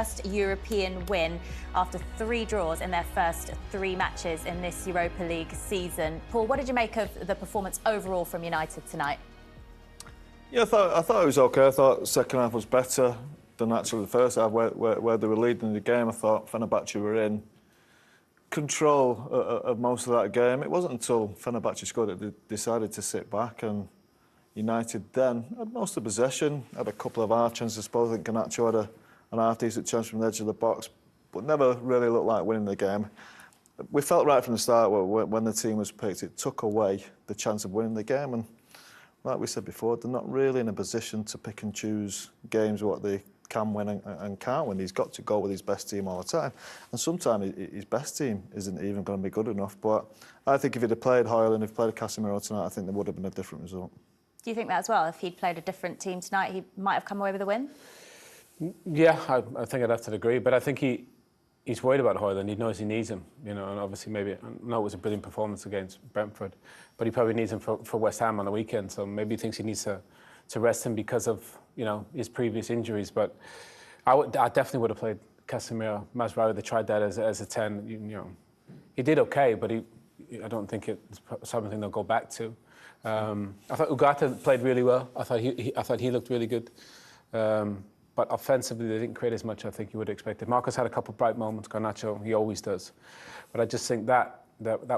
first European win after 3 draws in their first 3 matches in this Europa League season. Paul, what did you make of the performance overall from United tonight? Yeah, I thought it was okay. I thought the second half was better than actually the first half, where they were leading the game. I thought Fenerbahce were in control of most of that game. It wasn't until Fenerbahce scored that they decided to sit back, and United then had most of the possession, had a couple of hard chances. I suppose I think Garnacho had an half-decent chance from the edge of the box, but never really looked like winning the game. We felt right from the start when the team was picked, it took away the chance of winning the game, and like we said before, they're not really in a position to pick and choose games what they can win and can't win. He's got to go with his best team all the time. And sometimes his best team isn't even going to be good enough. But I think if he'd have played Hoyle and if he'd played Casemiro tonight, I think there would have been a different result. Do you think that as well? If he'd played a different team tonight, he might have come away with a win? Yeah, I think I'd have to agree. But I think he's worried about Hoyle and he knows he needs him. You know, and obviously maybe, I know it was a brilliant performance against Brentford, but he probably needs him for West Ham on the weekend. So maybe he thinks he needs to rest him because of, you know, his previous injuries. But I definitely would have played Casemiro. Mazraoui, they tried that as a 10. You know, he did okay, but I don't think it's something they'll go back to. I thought Ugarte played really well. I thought he looked really good. But offensively, they didn't create as much, I think you would have expected. Marcus had a couple of bright moments. Garnacho, he always does. But I just think that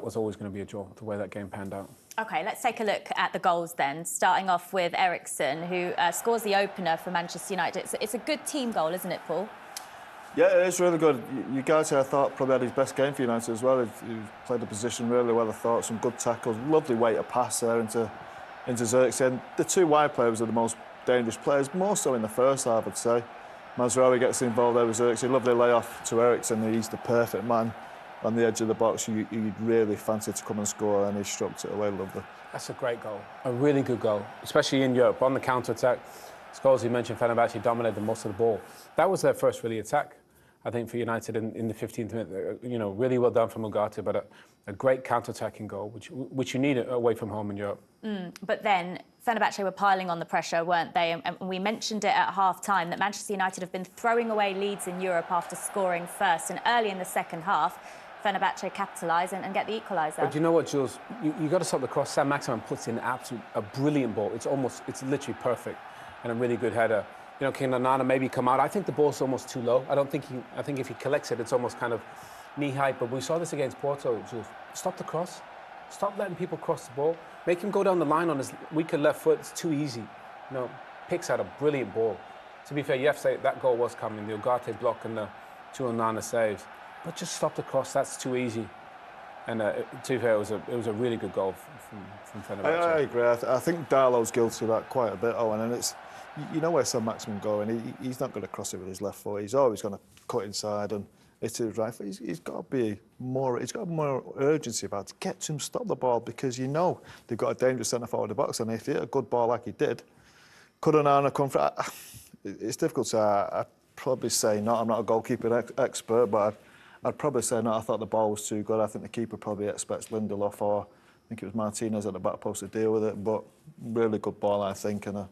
was always going to be a draw, the way that game panned out. OK, let's take a look at the goals then, starting off with Eriksen, who scores the opener for Manchester United. It's a good team goal, isn't it, Paul? Yeah, it is really good. Ugarte, I thought, probably had his best game for United as well. He played the position really well, I thought. Some good tackles, lovely way to pass there into Eriksen. The 2 wide players are the most dangerous players, more so in the first half, I'd say. Mazraoui gets involved there with Eriksen. Lovely layoff to Eriksen. He's the perfect man on the edge of the box. You'd really fancy to come and score, and he stroked it away lovely. That's a great goal, a really good goal, especially in Europe. On the counter-attack, Scholes, you mentioned Fenerbahce dominated most of the ball. That was their first really attack, I think, for United in the 15th minute. You know, really well done from Ugarte, but a great counter-attacking goal, which you need away from home in Europe. But then Fenerbahce were piling on the pressure, weren't they? And we mentioned it at half-time that Manchester United have been throwing away leads in Europe after scoring first. And early in the second half, Fenerbahce capitalise and get the equaliser. But you know what, Jules? You got to stop the cross. Sam Maximin puts in a brilliant ball. It's literally perfect, and a really good header. You know, can Onana maybe come out? I think the ball's almost too low. I think if he collects it, it's almost kind of knee-high. But we saw this against Porto, Jules. Stop the cross. Stop letting people cross the ball. Make him go down the line on his weaker left foot. It's too easy. You know, picks out a brilliant ball. To be fair, you have to say that goal was coming. The Ugarte block and the 2 Onana saves. But just stop the cross. That's too easy. And to be fair, it was a really good goal from Fenerbahce. I agree. I think Darlow's guilty of that quite a bit, Owen. And it's, you know where Sam Maximin going. He's not going to cross it with his left foot. He's always going to cut inside and hit his right foot. He's got to be more. He's got more urgency about it. Get to him, stop the ball, because you know they've got a dangerous centre forward in the box. And if he hit a good ball like he did, could Onana come for? It's difficult to say. I'd probably say not. I'm not a goalkeeper expert, but I'd probably say no. I thought the ball was too good. I think the keeper probably expects Lindelof or I think it was Martinez at the back post to deal with it. But really good ball, I think, and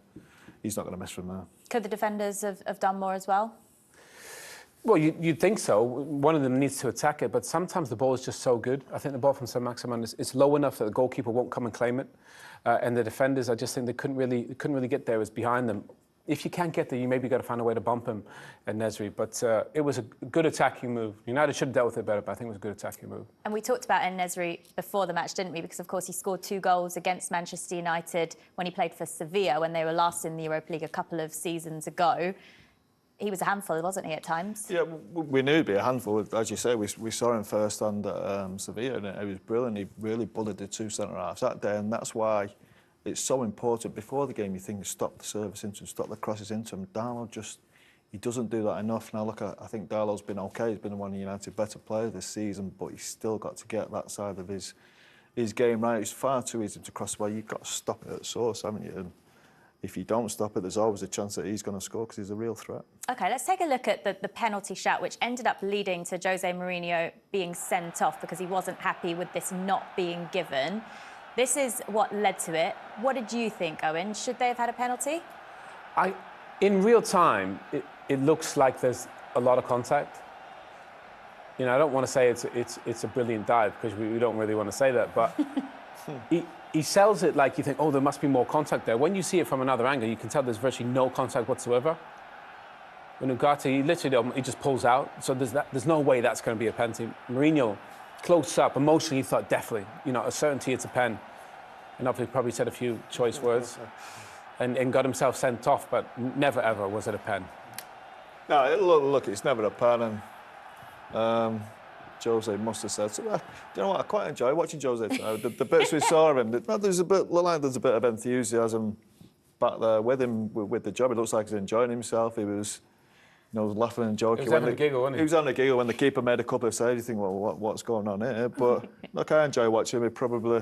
he's not going to miss from there. Could the defenders have done more as well? Well, you'd think so. One of them needs to attack it, but sometimes the ball is just so good. I think the ball from Saint Maximin is low enough that the goalkeeper won't come and claim it, and the defenders, I just think they couldn't really get there. It was behind them. If you can't get there, you maybe got to find a way to bump him at Nesri. But it was a good attacking move. United should have dealt with it better, but I think it was a good attacking move. And we talked about Nesri before the match, didn't we? Because, of course, he scored 2 goals against Manchester United when he played for Sevilla, when they were last in the Europa League a couple of seasons ago. He was a handful, wasn't he, at times? Yeah, we knew he'd be a handful. As you say, we saw him first hand at Sevilla, and it was brilliant. He really bullied the 2 centre-halves that day, and that's why it's so important before the game. You think, stop the service into him, stop the crosses into him. Darlow he doesn't do that enough. Now, look, I think Darlow's been okay. He's been one of United's better players this season, but he's still got to get that side of his game right. It's far too easy to cross the way. You've got to stop it at source, haven't you? And if you don't stop it, there's always a chance that he's going to score because he's a real threat. OK, let's take a look at the penalty shout, which ended up leading to Jose Mourinho being sent off because he wasn't happy with this not being given. This is what led to it. What did you think, Owen? Should they have had a penalty? In real time, it looks like there's a lot of contact. You know, I don't want to say it's a brilliant dive because we don't really want to say that, but he sells it like you think, oh, there must be more contact there. When you see it from another angle, you can tell there's virtually no contact whatsoever. When Ugarte, he just pulls out, so there's no way that's going to be a penalty. Mourinho, close up, emotionally, he thought definitely, you know, a certainty it's a pen, and obviously probably said a few choice words, and got himself sent off, but never ever was it a pen. No, look, it's never a pen, and Jose must have said so. You know what? I quite enjoy watching Jose tonight. The bits we saw of him, there's a bit of enthusiasm back there with him with the job. It looks like he's enjoying himself. He was, you know, laughing and joking. He was having a giggle, wasn't he? He was having a giggle when the keeper made a couple of saves. You think, well, what's going on here? But look, I enjoy watching him. He probably,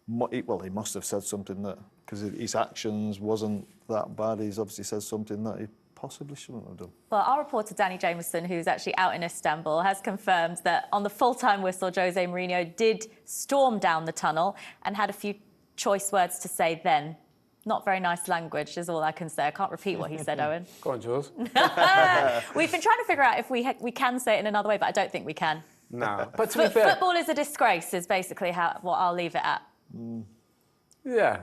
he must have said something that, because his actions wasn't that bad. He's obviously said something that he possibly shouldn't have done. Well, our reporter Danny Jameson, who's actually out in Istanbul, has confirmed that on the full-time whistle, Jose Mourinho did storm down the tunnel and had a few choice words to say then. Not very nice language is all I can say. I can't repeat what he said, Owen. Go on, Jules. We've been trying to figure out if we can say it in another way, but I don't think we can. No. But to be fair, football is a disgrace is basically what I'll leave it at. Yeah.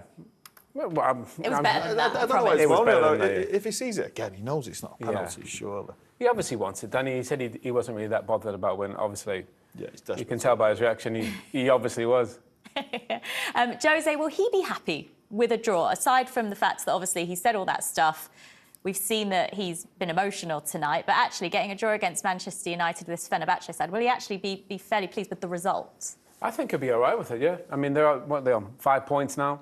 Well, it was better than that, I don't know why it was better than that, if he sees it again, he knows it's not a penalty, surely. He obviously wants it, Danny. He said he wasn't really that bothered about when, obviously, yeah, he's desperate. You can tell by his reaction, he obviously was. Jose, will he be happy with a draw? Aside from the fact that obviously he said all that stuff, we've seen that he's been emotional tonight, but actually getting a draw against Manchester United with this Fenerbahce side, will he actually be fairly pleased with the result? I think he'll be all right with it, yeah. I mean, they're on 5 points now.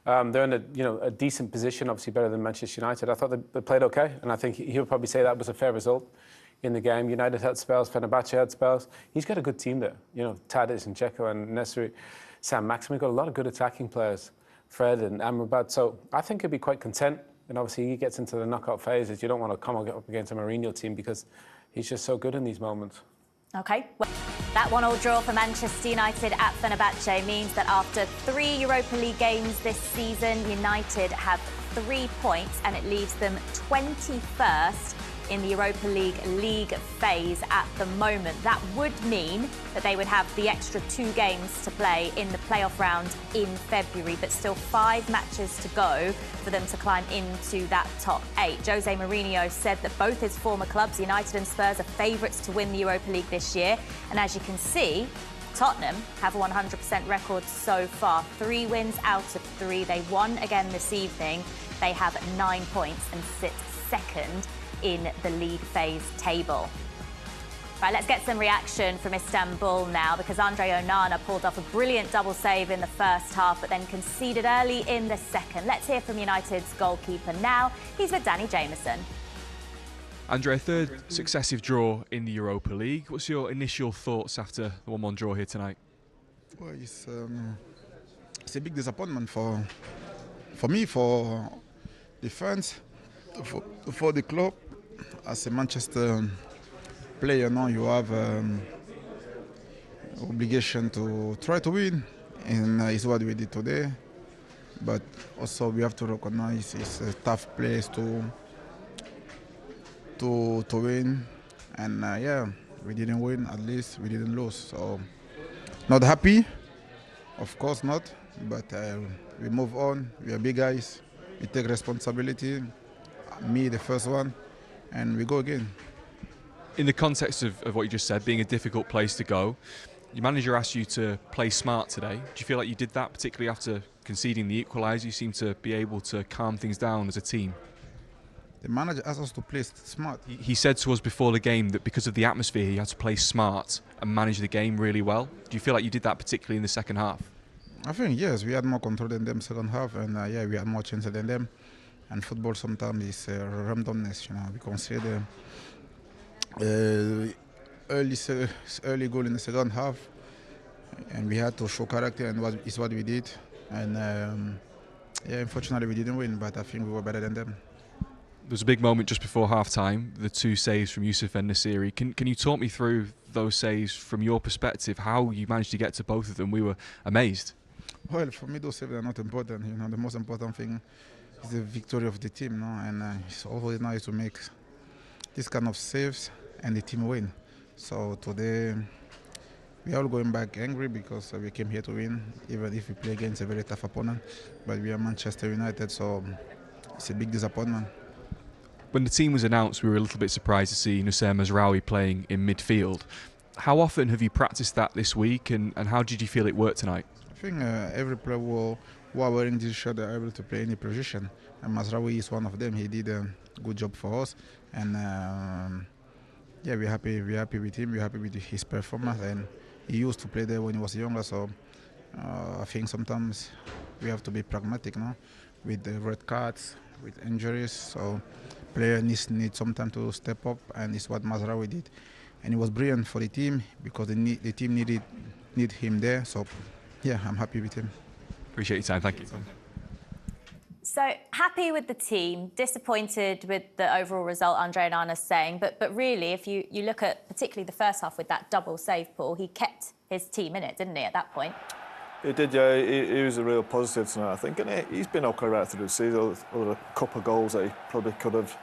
They're in a decent position, obviously better than Manchester United. I thought they played okay, and I think he'll probably say that was a fair result in the game. United had spells, Fenerbahce had spells. He's got a good team there. You know, Tadic and Dzeko and Nesri, Sam Maximin. We've got a lot of good attacking players, Fred and Amrabat. So I think he'll be quite content. And obviously he gets into the knockout phases. You don't want to come up against a Mourinho team because he's just so good in these moments. OK. Well, that 1-1 draw for Manchester United at Fenerbahce means that after 3 Europa League games this season, United have 3 points and it leaves them 21st in the Europa League phase at the moment. That would mean that they would have the extra 2 games to play in the playoff round in February, but still 5 matches to go for them to climb into that top 8. Jose Mourinho said that both his former clubs, United and Spurs, are favourites to win the Europa League this year. And as you can see, Tottenham have a 100% record so far. 3 wins out of 3. They won again this evening. They have 9 points and sit second in the league phase table. Right, let's get some reaction from Istanbul now, because André Onana pulled off a brilliant double save in the first half, but then conceded early in the second. Let's hear from United's goalkeeper now. He's with Danny Jameson. André, third successive draw in the Europa League. What's your initial thoughts after the 1-1 draw here tonight? Well, it's a big disappointment for me, for the fans, for the club. As a Manchester player now, you have obligation to try to win, and it's what we did today. But also we have to recognize it's a tough place to win, and yeah, we didn't win. At least we didn't lose. So not happy, of course not. But we move on. We are big guys. We take responsibility. Me, the first one. And we go again. In the context of what you just said, being a difficult place to go, your manager asked you to play smart today. Do you feel like you did that, particularly after conceding the equaliser? You seem to be able to calm things down as a team. The manager asked us to play smart. He said to us before the game that because of the atmosphere, he had to play smart and manage the game really well. Do you feel like you did that, particularly in the second half? I think, yes, we had more control than them second half, and yeah, we had more chances than them. And football sometimes is randomness, you know. We consider early goal in the second half, and we had to show character, and it's what we did. And yeah, unfortunately we didn't win, but I think we were better than them. There was a big moment just before half-time, the 2 saves from Yusuf and Nasiri. Can you talk me through those saves from your perspective, how you managed to get to both of them? We were amazed. Well, for me, those saves are not important. You know, the most important thing is the victory of the team, no? And it's always nice to make this kind of saves. and the team win. So today we are all going back angry because we came here to win, even if we play against a very tough opponent. But we are Manchester United, so it's a big disappointment. When the team was announced, we were a little bit surprised to see José Mazraoui playing in midfield. How often have you practiced that this week, and how did you feel it worked tonight? I think every player who are wearing this shirt are able to play any position, and Mazraoui is one of them. He did a good job for us, and yeah, we're happy with him. We're happy with his performance, and he used to play there when he was younger. So I think sometimes we have to be pragmatic, no, with the red cards, with injuries. So player needs some time to step up, and it's what Mazraoui did. And it was brilliant for the team because the team need him there. So, yeah, I'm happy with him. Appreciate your time. Thank you. So happy with the team, disappointed with the overall result, André and Onana's saying. But really, if you look at particularly the first half with that double save, Paul, he kept his team in it, didn't he, at that point? He did, yeah. He was a real positive tonight, I think. And he's been okay right through the season. There were a couple of goals that he probably could have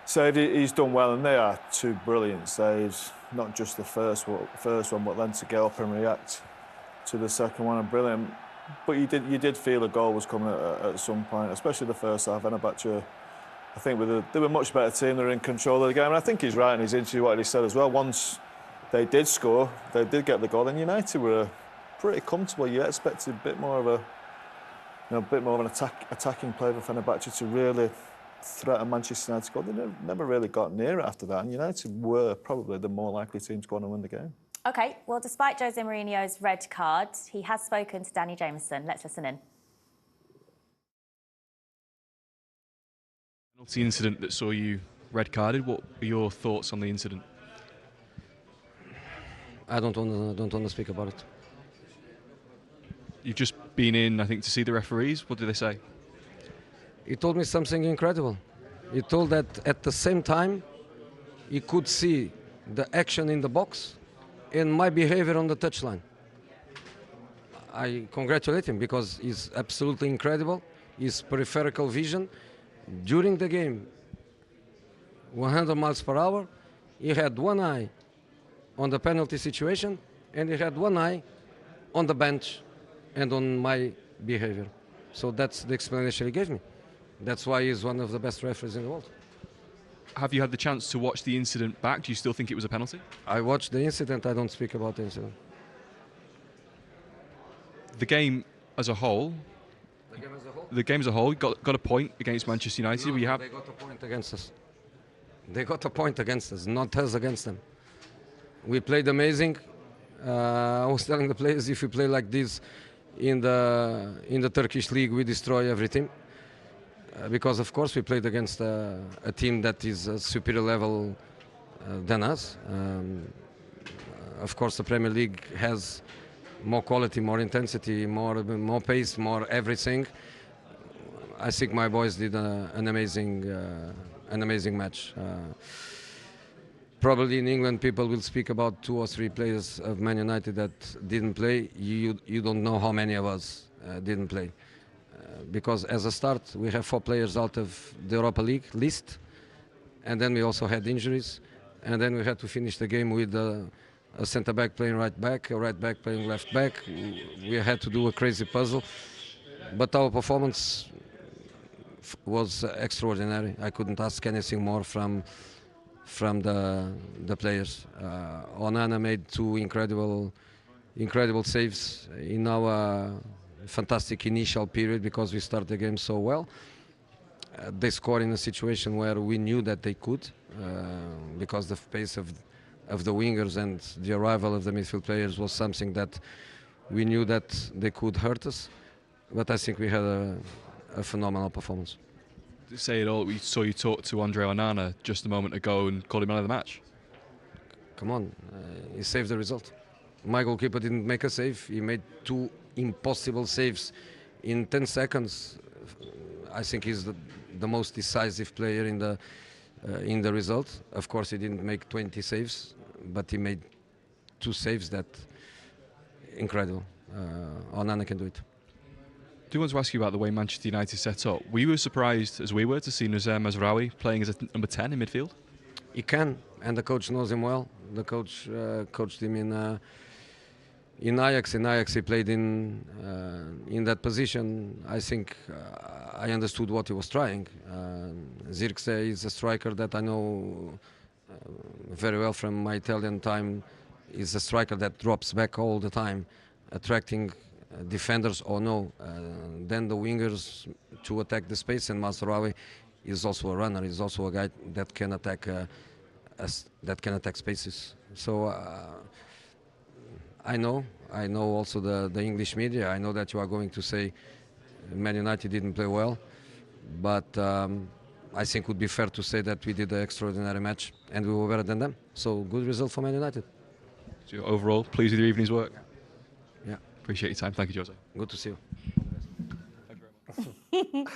saved. He's done well, and they are two brilliant saves. Not just the first one, but then to get up and react to the second one, and brilliant. But you did feel a goal was coming at some point, especially the first half. Fenerbahce, I think they were a much better team. They were in control of the game, and I think he's right in his interview what he said as well. Once they did score, they did get the goal, and United were pretty comfortable. You expected a bit more of an attacking play for Fenerbahce to really threaten Manchester United. They never really got near it after that, and United were probably the more likely team to go on and win the game. OK, well, despite Jose Mourinho's red card, he has spoken to Danny Jameson. Let's listen in. Penalty incident that saw you red carded. What were your thoughts on the incident? I don't want to speak about it. You've just been in, I think, to see the referees. What did they say? He told me something incredible. He told that at the same time he could see the action in the box and my behavior on the touchline. I congratulate him because he's absolutely incredible. His peripheral vision during the game, 100 miles per hour, he had one eye on the penalty situation and he had one eye on the bench and on my behavior. So that's the explanation he gave me. That's why he's one of the best referees in the world. Have you had the chance to watch the incident back? Do you still think it was a penalty? I watched the incident. I don't speak about the incident. The game as a whole. The game as a whole got a point against Manchester United. No, they got a point against us. They got a point against us, not us against them. We played amazing. I was telling the players, if we play like this in the Turkish league, we destroy everything. Because of course we played against a team that is a superior level than us. Of course the Premier League has more quality, more intensity, more pace, more everything. I think my boys did an amazing match. Probably in England people will speak about 2 or 3 players of Man United that didn't play. You don't know how many of us didn't play. Because as a start, we have 4 players out of the Europa League list, and then we also had injuries, and then we had to finish the game with a centre-back playing right-back, a right-back playing left-back. We had to do a crazy puzzle, but our performance was extraordinary. I couldn't ask anything more from the players. Onana made 2 incredible saves in our fantastic initial period because we started the game so well. They scored in a situation where we knew that they could because the pace of the wingers and the arrival of the midfield players was something that we knew that they could hurt us. But I think we had a phenomenal performance. To say it all, we saw you talk to André Onana just a moment ago and called him man of the match. Come on, he saved the result. My goalkeeper didn't make a save. He made 2 impossible saves in 10 seconds. I think he's the most decisive player in the result. Of course, he didn't make 20 saves, but he made 2 saves that incredible. Onana can do it. I do want to ask you about the way Manchester United set up. Were you as surprised as we were to see José Mazraoui playing as a number 10 in midfield? he can, and the coach knows him well. The coach coached him in Ajax. In Ajax, he played in that position. I think I understood what he was trying. Zirkzee is a striker that I know very well from my Italian time. He's a striker that drops back all the time, attracting defenders or no. Then the wingers to attack the space, and Mazraoui is also a runner. He's also a guy that can attack spaces. So I know also the English media. I know that you are going to say Man United didn't play well, but I think it would be fair to say that we did an extraordinary match and we were better than them. So good result for Man United. So overall, pleased with your evening's work? Yeah. Appreciate your time. Thank you, Jose. Good to see you. Thank you very much.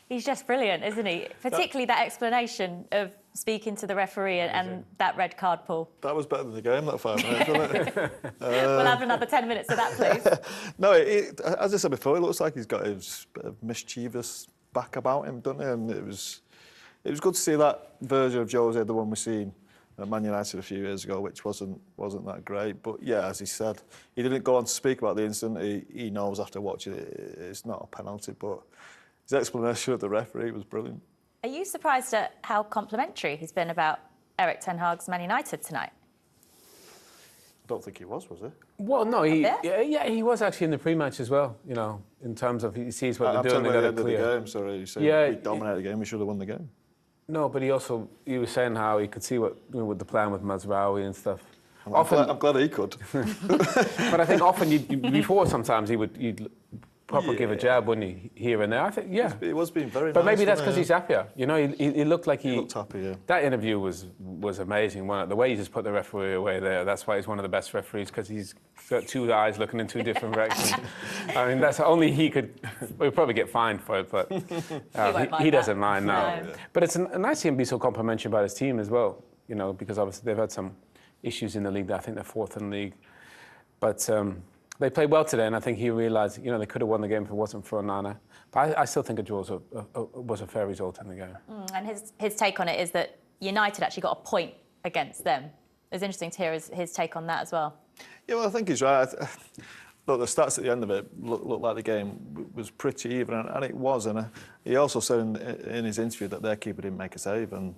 He's just brilliant, isn't he? Particularly that explanation of speaking to the referee and that red card, Paul. That was better than the game, that 5 minutes, wasn't it? We'll have another 10 minutes of that, please. No, as I said before, it looks like he's got his bit of mischievous back about him, doesn't he? And it was good to see that version of Jose, the one we seen at Man United a few years ago, which wasn't that great. But yeah, as he said, he didn't go on to speak about the incident. He knows after watching it, it's not a penalty, but his explanation of the referee was brilliant. Are you surprised at how complimentary he's been about Erik ten Hag's Man United tonight? I don't think he was he? Well, no, he was actually in the pre-match as well. You know, in terms of he sees what they're doing. I'm talking about the end of the game. Sorry, you said we dominated the game. We should have won the game. No, but he was saying how he could see what with the plan with Mazraoui and stuff. I'm glad he could. But I think often before sometimes you'd proper give a jab, wouldn't he, here and there? I think, yeah. He was being very nice. But maybe that's because he's happier. You know, he looked like he looked happy, yeah. That interview was amazing. The way he just put the referee away there, that's why he's one of the best referees, because he's got two eyes looking in two different directions. I mean, that's only he could... We'll probably get fined for it, but he doesn't mind now. No. But it's nice to see him be so complimentary about his team as well, you know, because obviously they've had some issues in the league. I think they're fourth in the league. But... they played well today, and I think he realised, you know, they could have won the game if it wasn't for Onana. But I still think a draw was a fair result in the game. And his take on it is that United actually got a point against them. It was interesting to hear his take on that as well. Yeah, well, I think he's right. Look, the stats at the end of it looked like the game was pretty even, and it was. And he also said in his interview that their keeper didn't make a save, and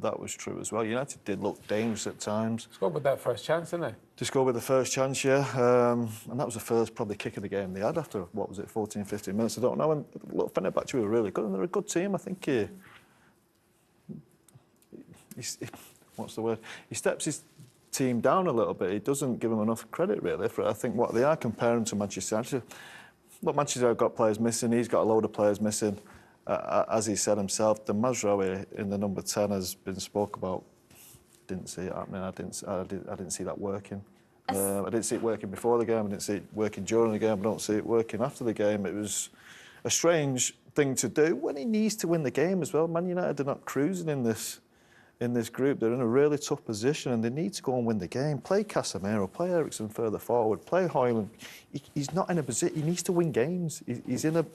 that was true as well. United did look dangerous at times. Scored with that first chance, didn't they? To score with the first chance, yeah. And that was the first probably kick of the game they had after, 14, 15 minutes? I don't know. And look, Fenerbahçe were really good, and they're a good team. I think what's the word? He steps his team down a little bit. He doesn't give them enough credit, really, for I think what they are comparing to Manchester United. Look, Manchester have got players missing. He's got a load of players missing. As he said himself, the Mazraoui in the number 10 has been spoke about. Didn't see it happening. I didn't see that working. I didn't see it working before the game. I didn't see it working during the game. I don't see it working after the game. It was a strange thing to do when he needs to win the game as well. Man United are not cruising in this group. They're in a really tough position and they need to go and win the game. Play Casemiro, play Eriksen further forward, play Højlund. He's not in a position. He needs to win games. He's in a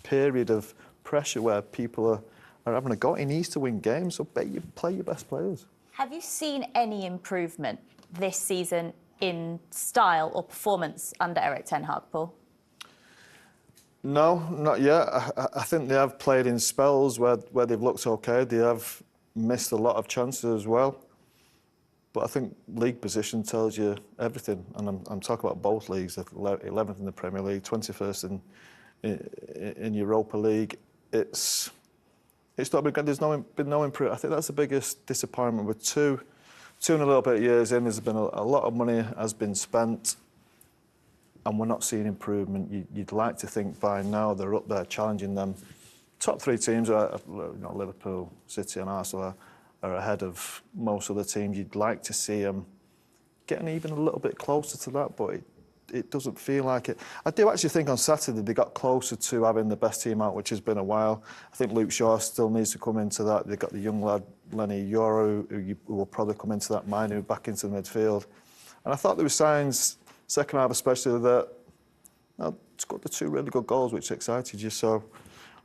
period of pressure where people are having a go. He needs to win games, so play your best players. Have you seen any improvement this season in style or performance under Erik ten Hag, Paul? No, not yet. I think they have played in spells where they've looked okay. They have missed a lot of chances as well. But I think league position tells you everything. And I'm talking about both leagues, 11th in the Premier League, 21st in Europa League. It's not been good. There's been no improvement. I think that's the biggest disappointment. With two and a little bit of years in, there's been a lot of money has been spent, and we're not seeing improvement. You'd like to think by now they're up there challenging them. Top three teams, Liverpool, City and Arsenal, are ahead of most of the teams. You'd like to see them getting even a little bit closer to that, but it doesn't feel like it. I do actually think on Saturday they got closer to having the best team out, which has been a while. I think Luke Shaw still needs to come into that. They've got the young lad, Lenny Yoro, who will probably come into that Minu back into the midfield. And I thought there were signs, second half especially, that scored the two really good goals, which excited you. So,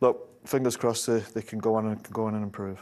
look, fingers crossed they can go on and improve.